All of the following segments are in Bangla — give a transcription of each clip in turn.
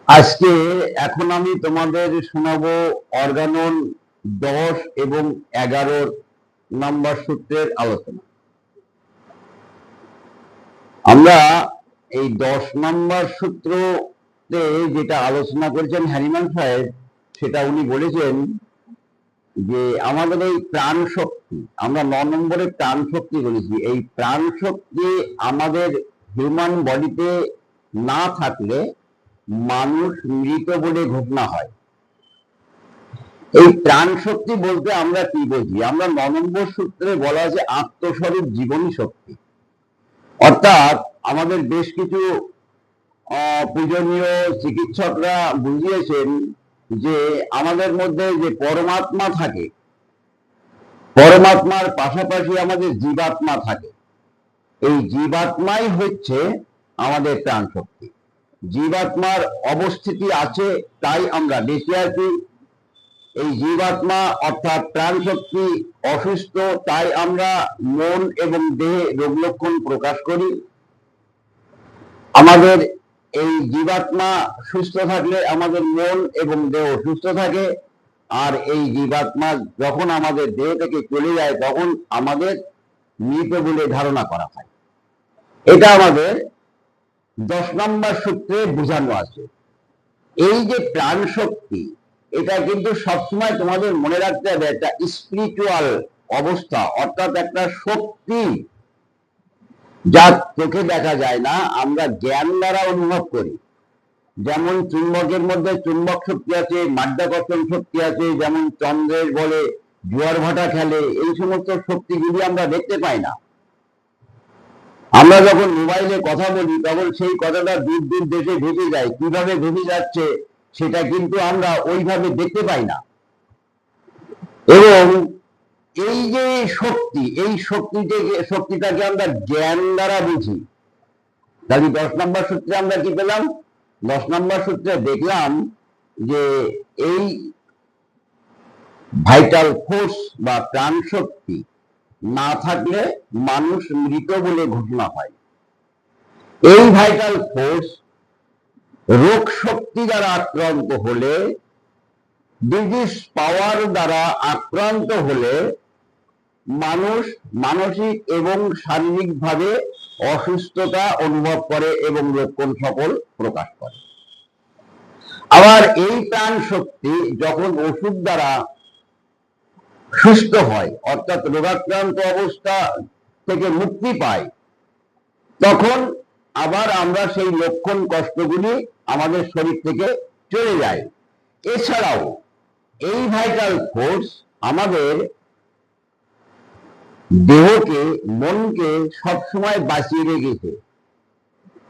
আজকে এখন আমি তোমাদের শোনাবো অর্গানন 10 এবং 11 নাম্বার সূত্রের আলোচনা। আমরা এই 10 নাম্বার সূত্রতে যেটা আলোচনা করেছেন হ্যানিম্যান সাহেব, সেটা উনি বলেছেন যে আমাদের এই প্রাণ শক্তি, আমরা 9 নম্বরে প্রাণ শক্তি বলেছি, এই প্রাণ শক্তি আমাদের হিউম্যান বডিতে না থাকলে মানুষ মৃত বলে ঘোষণা হয়। এই প্রাণ শক্তি বলতে আমরা কি বুঝি? আমরা 9 নম্বর সূত্রে বলা আছে আত্মস্বরূপ জীবনী শক্তি। অর্থাৎ আমাদের বেশ কিছু পূজনীয় চিকিৎসকরা বুঝিয়েছেন যে আমাদের মধ্যে যে পরমাত্মা থাকে, পরমাত্মার পাশাপাশি আমাদের জীবাত্মা থাকে। এই জীবাত্মাই হচ্ছে আমাদের প্রাণ শক্তি। জীবাত্মার অবস্থিতি আছে তাই আমরা বেঁচে আছি। এই জীবাত্মা অর্থাৎ প্রাণ শক্তি অসুস্থ তাই আমরা মন এবং দেহে রোগ লক্ষণ প্রকাশ করি। আমাদের এই জীবাত্মা সুস্থ থাকলে আমাদের মন এবং দেহ সুস্থ থাকে, আর এই জীবাত্মা যখন আমাদের দেহ থেকে চলে যায় তখন আমাদের মৃত বলে ধারণা করা হয়। এটা আমাদের 10 নম্বর সূত্রে বোঝানো আছে। এই যে প্রাণ শক্তি, এটা কিন্তু সবসময় তোমাদের মনে রাখতে হবে একটা স্পিরিচুয়াল অবস্থা, অর্থাৎ একটা শক্তি যা চোখে দেখা যায় না, আমরা জ্ঞান দ্বারা অনুভব করি। যেমন চুম্বকের মধ্যে চুম্বক শক্তি আছে, মাধ্যাকর্ষণ শক্তি আছে, যেমন চন্দ্রের বলে জোয়ার ভাটা খেলে, এই সমস্ত শক্তিগুলি আমরা দেখতে পাই না। আমরা যখন মোবাইলে কথা বলি তখন সেই কথাটা দূর দূর দেশে ভেসে যায়, কিভাবে ভেসে যাচ্ছে সেটা কিন্তু আমরা ওইভাবে দেখতে পাই না। এবং এই যে শক্তি, এই শক্তিটাকে আমরা জ্ঞান দ্বারা বুঝি। তাহলে 10 নম্বর সূত্রে আমরা কি পেলাম? 10 নম্বর সূত্রে দেখলাম যে এই ভাইটাল ফোর্স বা প্রাণ শক্তি না থাকলে মানুষ মৃত বলে ঘোষণা হয়। এই ভাইটাল ফোর্স রোগ শক্তি দ্বারা আক্রান্ত হলে, ডিজিজ পাওয়ার দ্বারা আক্রান্ত হলে মানুষ মানসিক এবং শারীরিকভাবে অসুস্থতা অনুভব করে এবং লক্ষণ সকল প্রকাশ করে। আবার এই প্রাণ শক্তি যখন ওষুধ দ্বারা সুস্থ হয়, অর্থাৎ রোগাক্রান্ত অবস্থা থেকে মুক্তি পায়, তখন আবার আমরা সেই লক্ষণ কষ্টগুলি আমাদের শরীর থেকে চলে যায়। এছাড়াও এই ভাইটাল ফোর্স আমাদের দেহকে, মনকে সবসময় বাঁচিয়ে রেখেছে।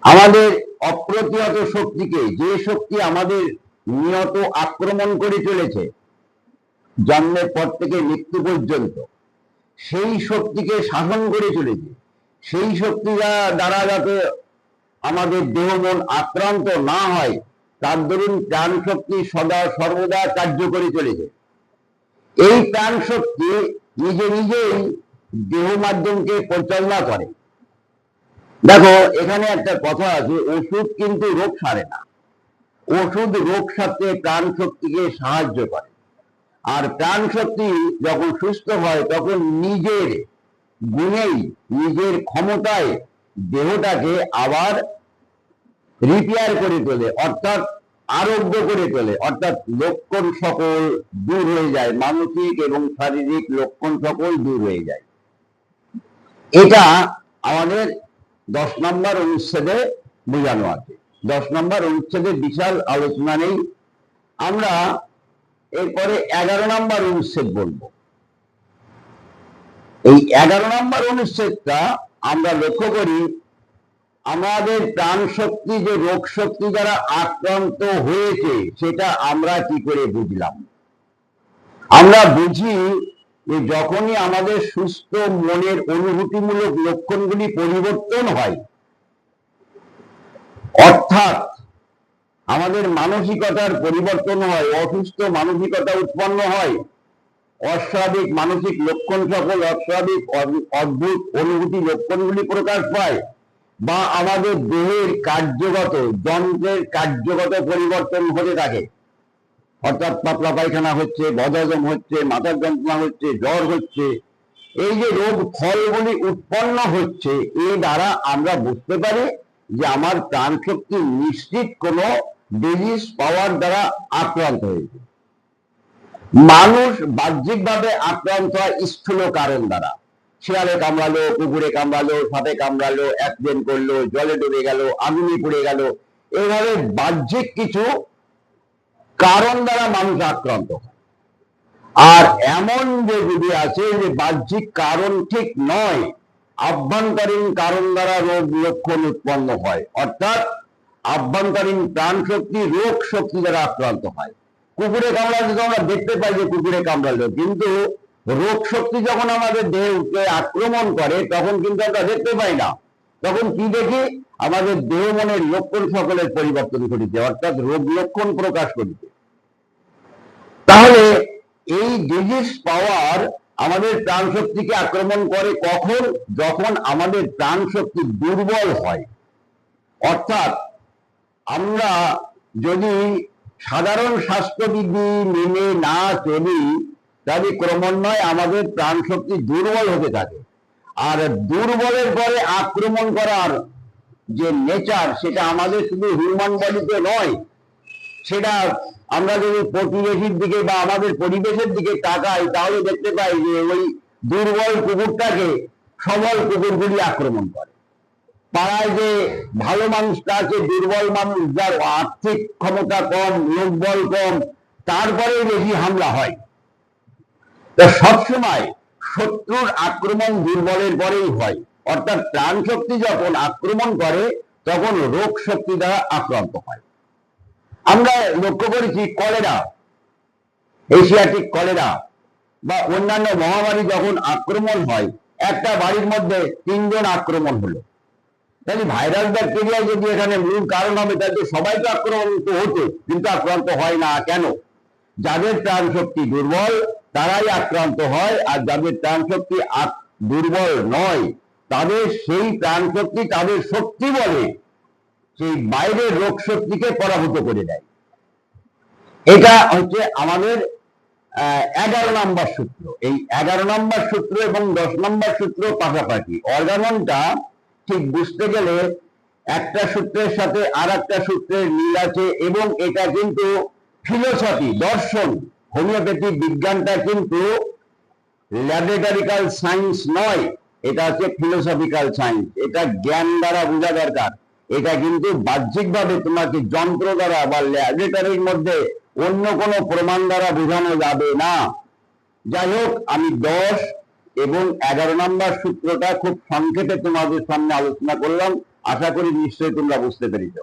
আমাদের অপ্রতিহত শক্তিকে, যে শক্তি আমাদের নিয়ত আক্রমণ করে চলেছে জন্মের পর থেকে মৃত্যু পর্যন্ত, সেই শক্তিকে শাসন করে চলেছে। সেই শক্তি দ্বারা যাতে আমাদের দেহ মন আক্রান্ত না হয়, তার দরুন প্রাণ শক্তি সদা সর্বদা কার্য করে চলেছে। এই প্রাণ শক্তি নিজে নিজেই দেহ মাধ্যমকে পরিচালনা করে। দেখো, এখানে একটা কথা আছে, ওষুধ কিন্তু রোগ সারে না। ওষুধ রোগ সারতে প্রাণ শক্তিকে সাহায্য করে। আর প্রাণ শক্তি যখন সুস্থ হয় তখন নিজের গুণেই, নিজের ক্ষমতায় দেহটাকে আবার রিপেয়ার করে তোলে, অর্থাৎ আরোগ্য করে তোলে, অর্থাৎ লক্ষণ সকল দূর হয়ে যায়, মানসিক এবং শারীরিক লক্ষণ সকল দূর হয়ে যায়। এটা আমাদের 10 নম্বর অনুচ্ছেদে বোঝানো আছে। 10 নম্বর অনুচ্ছেদে বিশাল আলোচনা নেই, আমরা এরপরে 11 নম্বর অনুচ্ছেদ বলবো। এই 11 নম্বর অনুচ্ছেদটা আমরা লক্ষ্য করি, আমাদের প্রাণ শক্তি যে রোগ শক্তি দ্বারা আক্রান্ত হয়েছে সেটা আমরা কি করে বুঝলাম? আমরা বুঝি যে যখনই আমাদের সুস্থ মনের অনুভূতিমূলক লক্ষণগুলি পরিবর্তন হয়, অর্থাৎ আমাদের মানসিকতার পরিবর্তন হয়, অসুস্থ মানসিকতা উৎপন্ন হয়, অস্বাভাবিক মানসিক লক্ষণ সকল, অস্বাভাবিক অদ্ভুত অনুভূতি লক্ষণগুলি প্রকাশ পায়, বা আমাদের দেহের কার্যগত যন্ত্রের কার্যগত পরিবর্তন হতে থাকে, অর্থাৎ পাতলা পায়খানা হচ্ছে, বদহজম হচ্ছে, মাথার যন্ত্রণা হচ্ছে, জ্বর হচ্ছে, এই যে রোগ ফলগুলি উৎপন্ন হচ্ছে, এই দ্বারা আমরা বুঝতে পারি যে আমার প্রাণশক্তি নিশ্চিত কোনো ডিজিজ পাওয়ার দ্বারা আক্রান্ত হয়েছে। মানুষ বাহ্যিকভাবে আক্রান্ত হয় স্থূল কারণ দ্বারা, শিয়ালে কামড়ালো, কুকুরে কামড়ালো, সাপে কামড়ালো, অ্যাক্সিডেন্ট করলো, জলে ডুবে গেল, আগুনে পুড়ে গেল, এইভাবে বাহ্যিক কিছু কারণ দ্বারা মানুষ আক্রান্ত হয়। আর এমন যে যদি আছে যে বাহ্যিক কারণ ঠিক নয়, আভ্যন্তরীণ কারণ দ্বারা রোগ লক্ষণ উৎপন্ন হয়, অর্থাৎ আভ্যন্তরীণ প্রাণ শক্তি রোগ শক্তি দ্বারা আক্রান্ত হয়। কুকুরে কামড়ালে তো আমরা দেখতে পাই যে কুকুরে কামড়ালো, কিন্তু রোগ শক্তি যখন আমাদের দেহকে আক্রমণ করে তখন কিন্তু আমরা দেখতে পাই না। তখন কি দেখি? আমাদের দেহ মনের লক্ষণ সকলের পরিবর্তন ঘটিতে, অর্থাৎ রোগ লক্ষণ প্রকাশ করিতে। তাহলে এই ডিজিজ পাওয়ার আমাদের প্রাণ শক্তিকে আক্রমণ করে কখন? যখন আমাদের প্রাণ শক্তি দুর্বল হয়। অর্থাৎ আমরা যদি সাধারণ স্বাস্থ্যবিধি মেনে না চলি, তাহলে ক্রমান্বয়ে আমাদের প্রাণ শক্তি দুর্বল হতে থাকে। আর দুর্বলের পরে আক্রমণ করার যে নেচার, সেটা আমাদের শুধু হিউম্যান বডিতে নয়, সেটা আমরা যদি প্রতিবেশীর দিকে বা আমাদের পরিবেশের দিকে তাকাই, তাহলে দেখতে পাই যে ওই দুর্বল কুকুরটাকে সবল কুকুরগুলি আক্রমণ করে। পাড়ায় যে ভালো মানুষটা আছে, দুর্বল মানুষ যার আর্থিক ক্ষমতা কম, লোকবল কম, তারপরে বেশি হামলা হয়। তো সবসময় শত্রুর আক্রমণ দুর্বলের পরেই হয়, অর্থাৎ প্রাণ শক্তি যখন আক্রমণ করে তখন রোগ শক্তি দ্বারা আক্রান্ত হয়। আমরা লক্ষ্য করেছি কলেরা, এশিয়াটিক কলেরা বা অন্যান্য মহামারী যখন আক্রমণ হয়, একটা বাড়ির মধ্যে 3 জন আক্রমণ হলো, তাহলে ভাইরাস ব্যাকটেরিয়া যদি এখানে মূল কারণ হবে, তাহলে সবাই তো আক্রান্ত হতো, কিন্তু আক্রান্ত হয় না কেন? যাদের প্রাণ শক্তি দুর্বল তারাই আক্রান্ত হয়, আর যাদের প্রাণ শক্তি দুর্বল নয়, তাদের সেই প্রাণ শক্তি তাদের শক্তি বলে সেই বাইরের রোগ শক্তিকে পরাভূত করে দেয়। এটা হচ্ছে আমাদের 11 নম্বর সূত্র। এই 11 নম্বর সূত্র এবং 10 নম্বর সূত্র পাশাপাশি। অর্গাননটা ঠিক বুঝতে গেলে একটা সূত্রের সাথে আর একটা সূত্রের মিল আছে, এবং এটা কিন্তু ফিলোসফি, দর্শন, হোমিওপ্যাথি বিজ্ঞানটা কিন্তু ল্যাবরেটরিক্যাল সায়েন্স নয়, এটা হচ্ছে ফিলোসফিক্যাল সায়েন্স। এটা জ্ঞান দ্বারা বোঝা দরকার। এটা কিন্তু বাহ্যিকভাবে তোমাকে যন্ত্র দ্বারা বা ল্যাবরেটরির মধ্যে অন্য কোনো প্রমাণ দ্বারা বোঝানো যাবে না। যাই হোক, আমি 10 এবং 11 নম্বর সূত্রটা খুব সংক্ষেপে তোমাদের সামনে আলোচনা করলাম। আশা করি নিশ্চয়ই তোমরা বুঝতে পেরেছ।